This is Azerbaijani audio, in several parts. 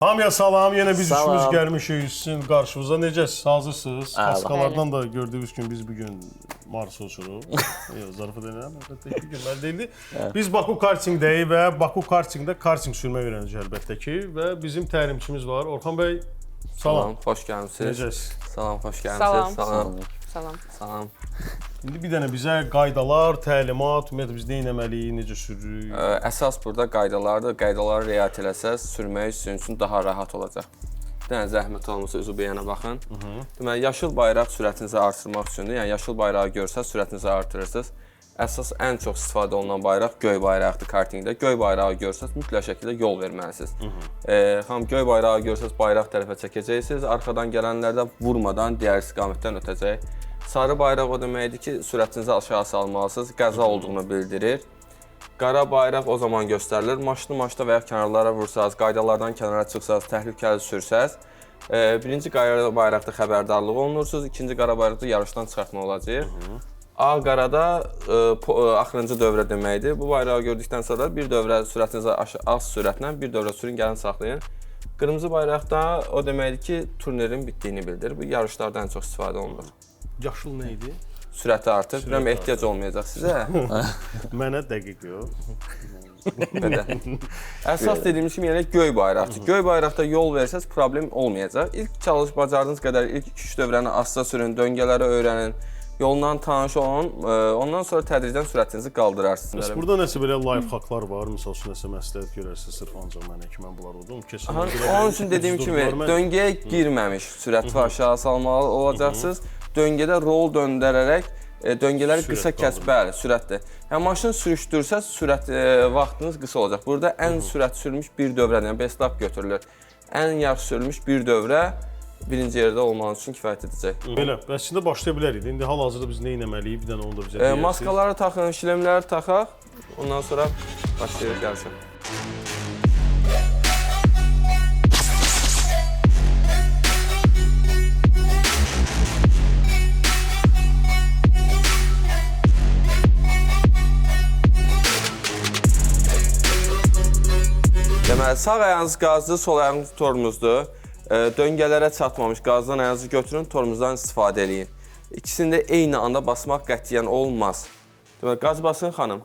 Hamıya salam, yenə biz Salam. üçümüz gəlmişik sizin qarşınıza. Necəsiz, hazırsınız? Kaskalardan da gördüyünüz kimi biz bugün Mars'a uçuruq. Zarafat edirəm, əlbəttə ki, günlər deyildi. Biz Baku kartingdəyik və Baku kartingdə karting sürmək öyrənəcəyik əlbəttə ki. Və bizim təlimçimiz var. Orxan bəy, salam. Xoş gəlmisiniz. Necəsiz? Salam, xoş gəlmisiniz. Salam. Salam. Salam. İndi bir dənə bizə qaydalar, təlimat, ümumiyyətlə biz nə etməliyik, necə sürürük? Əsas burada qaydalardır. Qaydalara riayət eləsəz, sürmək sizin üçün daha rahat olacaq. Bir dənə zəhmət olmasa üzü beyana baxın. Deməli, yaşıl bayraq sürətinizi artırmaq üçündür. Yəni, yaşıl bayrağı görsəz, sürətinizi artırırsınız. Əsas ən çox istifadə olunan bayraq göy bayraqdır kartingdə. Göy bayrağı görsəz, mütləq şəkildə yol verməlisiniz. Göy bayrağı görsəz, bayraq tərəfə çəkəcəksiniz. Arxadan gələnlər də vurmadan digər istiqamətdən ötəcək. Sarı bayraq o deməkdir ki, sürətinizi aşağı salmalısınız, qəza olduğunu bildirir. Qara bayraq o zaman göstərilir. Maşında və ya kənarlara vursanız, qaydalardan kənara çıxsanız, təhlükəli sürsəz, birinci qara bayraqda xəbərdarlıq olunursunuz, ikinci qara bayraqda yarışdan çıxartma olacaq. A qarada axırıncı dövrə deməkdir. Bu bayrağı gördükdən sonra bir dövrə sürətinizi az sürətlə, bir dövrə sürün, gəlin saxlayın. Qırmızı bayraqda o deməkdir ki, turnirin bitdiyini bildirir. Bu yarışlarda ən çox istifadə olunur. Yaşıl nə idi? Sürəti artır. Bilməm, ehtiyac olmayacaq sizə. Mənə dəqiq yox. Əsas dediyimiz kimi yəni göy bayraqdır. Göy bayraqda yol versəz problem olmayacaq. İlk çalış bacardığınız qədər ilk 2-3 dövrəni asta sürün, döngələri öyrənin, yolundan tanış olun. Ondan sonra tədricən sürətinizi qaldırarsınız. Bəs burada nəsə belə life hacklar var? Məsəl üçün nəsə məsləhət görərsiniz, sırf ancaq mənə ki, mən bunları udum. Onun üçün dediyim kimi döngəyə girməmiş sürəti aşağı salmalı olacaqsınız. Döngədə rol döndərərək döngələri qısa bəli, sürətdir. Yəni maşın sürüşdürsəz, sürət vaxtınız qısa olacaq. Burada ən sürət sürülmüş bir dövrə, yəni best lap götürülür. Ən yaxşı sürülmüş bir dövrə birinci yerdə olmanız üçün kifayət edəcək. Belə, əslində başlaya bilərik. İndi hal-hazırda biz nə etməliyik? Bir dənə onu da bizə deyirsiniz. Maskaları taxın, şlemləri taxaq. Ondan sonra başlayırıq yarışa. Deməli, sağ ayağınız qazdır, sol ayağınız tormuzdur. Döngələrə çatmamış qazdan ayağınızı götürün, tormuzdan istifadə edin. İkisini də eyni anda basmaq qətiyyən olmaz. Deməli, qaz basın xanım.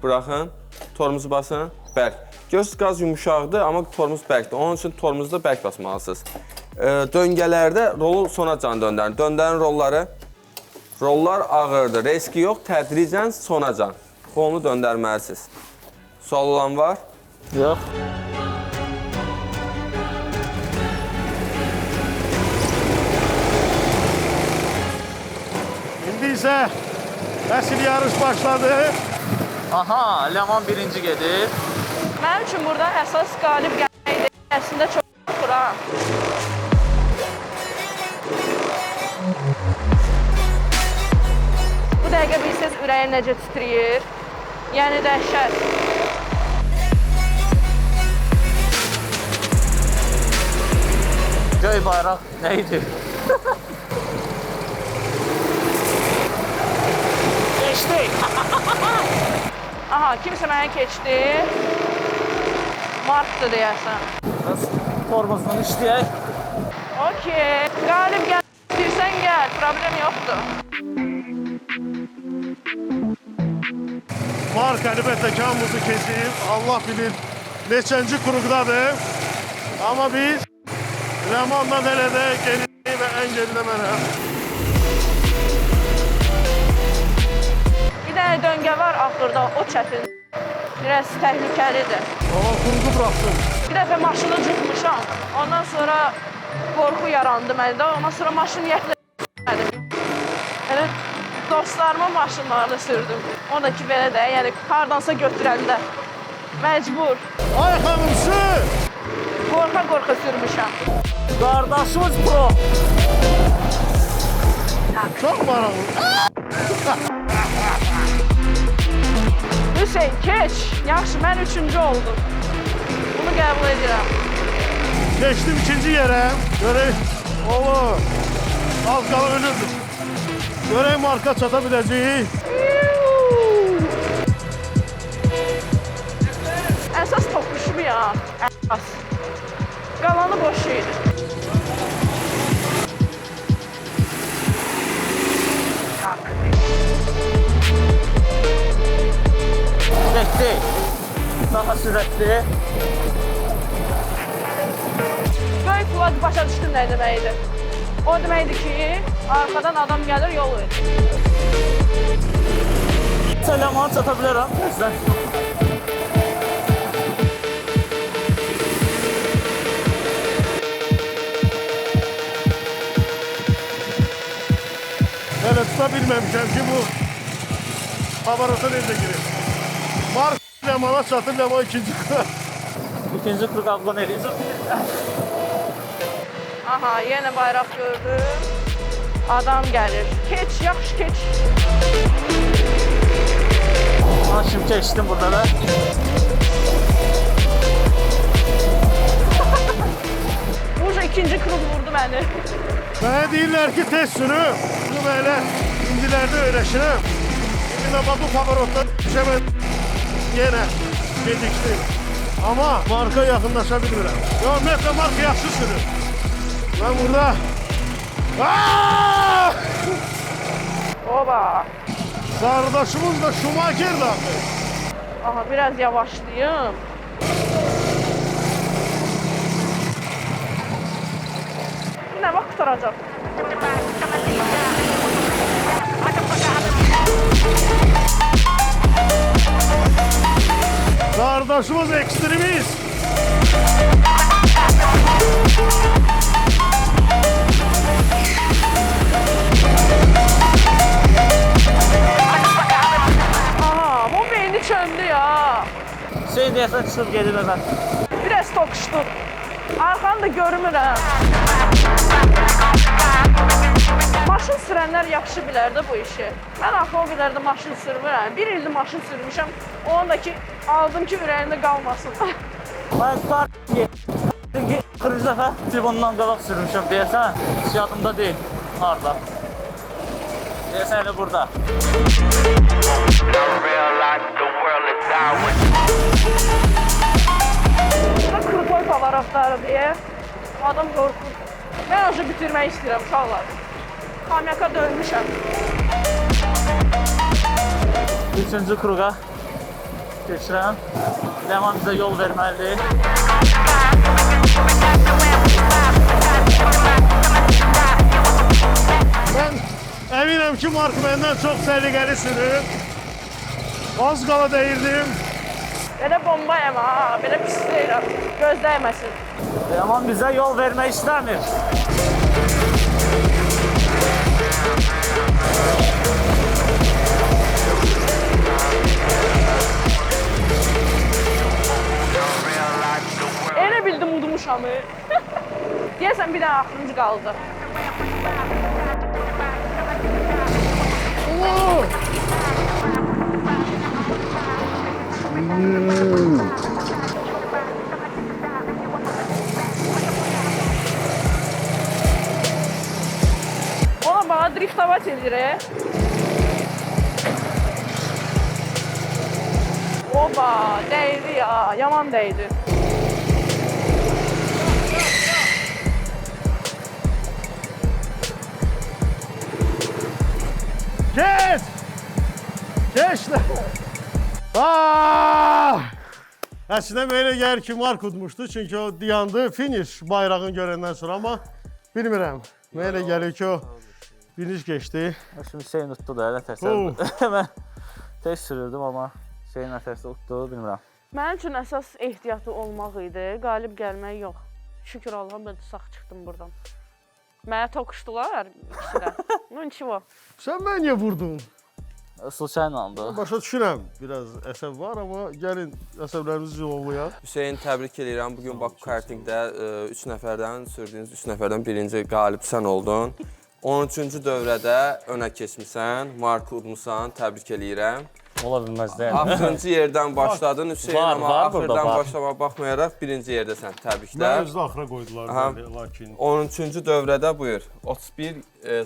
Buraxın, tormuzu basın, bərk. Görürsünüz, qaz yumuşaqdır, amma tormuz bərkdir. Onun üçün tormuzda bərk basmalısınız. Döngələrdə rolu sona can döndərin. Döndərin rolları. Rollar ağırdır, riski yox, tədricən sona can. Qolunu döndərməlisiniz. Sual olan var? Yox. İndi isə əsl yarış başladı. Aha, Ləman birinci gedir. Mənim üçün burada əsas qalib gəlməkdir. Əslində çox xura. Bu dəqiqə bilsəz ürəyim necə titriyir. Yəni dəhşət. Göy bayraq nə idi? Geçdik. Aha, kimsə mənə keçdi. Martdır deyəsən. Tormozdan işləyək. Okey. Qalib gəl. İstəyirsən gəl. Problem yoxdur. Mark əlbəttə ki, hamımızı kesib. Allah bilir neçənci quruqdadır. Amma biz Ləmanla hələ də geridə və ən geridə mənəm. Bir dənə döngə var axırda, o çətin. Biraz təhlükəlidir. Amma quruğu buraxdım. Bir dəfə maşını cıxmışam. Ondan sonra qorxu yarandı məndə. Ondan sonra maşını yətlədim. Yəni, dostlarıma maşınlarını sürdüm. O da ki, belə də, yəni hardansa götürəndə. Məcbur. Ay xanım, sür! Qorxa-qorxa sürmüşəm. Qardaşımız pro. Çox maraqlı. Hüseyin, keç. Yaxşı, mən üçüncü oldum. Bunu qəbul edirəm. Geçdim ikinci yerə. Görək, olur. Az qala ölürdüm. Görək marka çata biləcəyik. Əsas toqquşum ya. Əsas. boş şeydir. Sürətli. Daha sürətli. Böyük Vlad başa düşdüm nə deməkdir. O deməkdir ki, arxadan adam gəlir, yol verir. Sələmanı çata bilərəm. Gözlə. Hələ tuta bilməmişəm ki, bu aparata necə girir. Mark Ləmana çatır, Ləman ikinci qıra. İkinci kruq ablan eləyəcəm. Aha, yenə bayraq gördüm. Adam gəlir. Keç, yaxşı keç. Maşım keçdim burada da. Burca ikinci kruq vurdu məni. Mənə deyirlər ki, tez sürüm. Bunu belə indilərdə öyrəşirəm. İndi də bu pavarotda düşəmən yenə gecikdim. Amma marka yaxınlaşa bilmirəm. Yo, Metro marka yaxşı sürür. Mən burada... Aaaa! Oba. Qardaşımız da Schumacher'dı axı. Aha, biraz yavaşlayayım. Yine bak kurtaracak. Qardaşımız ekstremist. Aha, bu beyni çöndü ya. Şey deyəsən çıxıb gedir hemen. Biraz tokuşdu. Arxanı da görmürəm. Maşın sürənlər yaxşı bilər də bu işi. Mən axı o qədər də maşın sürmürəm. Bir ildir maşın sürmüşəm. Onun da ki, aldım ki, ürəyində qalmasın. Ben kar kırıcı dəfə tribundan qabaq sürmüşəm deyəsən. Hiç yadımda deyil. Harada? Deyəsən elə burada. Burada kırpoy pavarotları deyə adam qorxur. Mən önce bitirmək istəyirəm uşaqlar. Kamyaka dönmüşəm. Üçüncü kruqa keçirəm. Ləman bizə yol verməlidir. Mən əminəm ki, Mark məndən çox səliqəli sürür. Az qala deyirdim. Belə bombayam ha, belə pis deyirəm. Gözdəyməsin. Ləman bizə yol vermək istəmir. Elə bildim udmuşam. Deyəsən bir dənə axırıncı qaldı. Ona bana drift hava edir. Oba, değdi ya, yaman değdi. Kes! Keç lan! Əslində mənə gəlir ki, Mark udmuşdu, çünki o dayandı, finish bayrağını görəndən sonra, amma bilmirəm. Mənə gəlir ki, o finish geçdi. Şimdi Hüseyin utdu da elə təsəvvür. Mən tez sürürdüm, amma Hüseyin nətərsə utdu, bilmirəm. Mənim üçün əsas ehtiyatlı olmaq idi, qalib gəlmək yox. Şükür Allah'a mən sağ çıxdım buradan. Mənə toquşdular ikisi də. No, nичего. Sən mən niyə vurdun? Случайно oldu. Başa düşürəm, biraz əsəb var, amma gəlin əsəblərimizi yollayaq. Hüseyin, təbrik edirəm. Bugün Baku kartingdə 3 nəfərdən, sürdüyünüz 3 nəfərdən birinci qalib sən oldun. 13-cü dövrədə önə keçmisən, marka udmusan, təbrik edirəm. Ola bilməz deyil. Axırıncı yerdən başladın Hüseyin, Var, amma var burada, axırdan var. başlama baxmayaraq birinci yerdəsən, Mən təbriklər. özdə axıra qoydular, Aha. bəli, lakin 13-cü dövrədə buyur, 31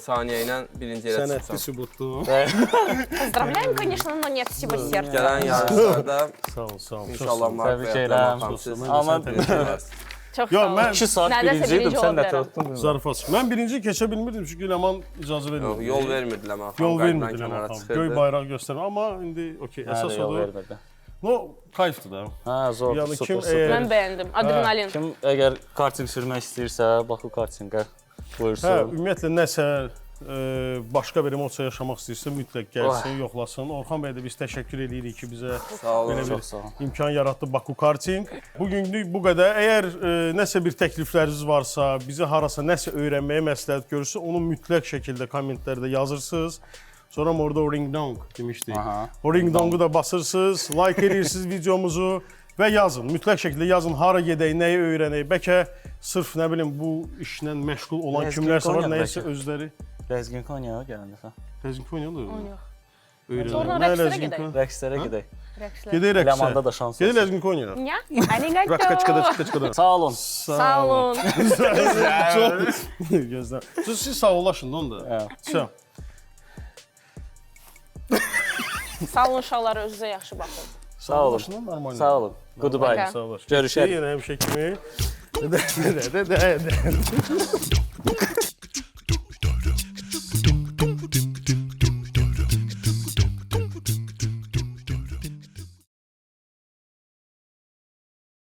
saniyə ilə birinci yerə sənətli çıxsan. sübutlu. Поздравляем, конечно, но нет всего сердца. Gələn yarışlarda Sağ ol, sağ ol. inşallah marka Təbrik edirəm. yapılan Amma birinci yerərsiniz. Çok Yo, sağ olun. mən 2 saat Nərdəsə birinci idim, birinci sən ola nə bilərəm. tutdun? Zarafat. Mən birinci keçə bilmirdim çünki Ləman icazə vermirdi. Yol vermirdilər mənə. Yol Qaydadan vermirdi kənara Ləman. çıxırdı. Göy bayraq göstərmə. Amma indi okey, əsas Yol odur. vermədi. No, kayfdır da. Hə, zor. Yəni super, kim super. əgər- Mən bəyəndim. Adrenalin. Kim əgər karting sürmək istəyirsə, Baku kartinqə buyursun. Hə, ümumiyyətlə nəsə başqa bir emosiya yaşamaq istəyirsə mütləq gəlsin, yoxlasın. Orxan bəyə də biz təşəkkür edirik ki, bizə Sağ olun. belə Çox sağ olun. bir imkan yaratdı Baku Karting. Bugünlük bu qədər. Əgər nəsə bir təklifləriniz varsa, bizi harasa nəsə öyrənməyə məsləhət görürsə, onu mütləq şəkildə kommentlərdə yazırsınız. Sonra orada o ring dong demişdik. Aha. O ring dongu da basırsınız, like edirsiniz videomuzu və yazın. Mütləq şəkildə yazın hara gedək, nəyi öyrənək. Bəlkə sırf nə bilim bu işlə məşğul olan Ləzgin kimlərsə var, Konya nəyisə bəlkə. özləri. Ləzgin Konyaya gələn dəfə. Ləzgin Konyalı. Yox. Öyrənək. Sonra Nə rəqslərə Ləzgin gedək. Konya? Rəqslərə gedək. Rəqslər. Gedək rəqsə. Ləmanda da şans Gedək olsun. Ləzgin Konyaya. Ya, arigato. Qaçqaçqada. Sağ olun. Sağ olun. Gözlə. Siz sağollaşın da onda. Hə. Все. Sağ olun uşaqlar, özünüzə yaxşı baxın. Sağ olun. Normal. Sağ olun. Goodbye. Bye. Sağ olun. Görüşərik. Yenə həmişə kimi.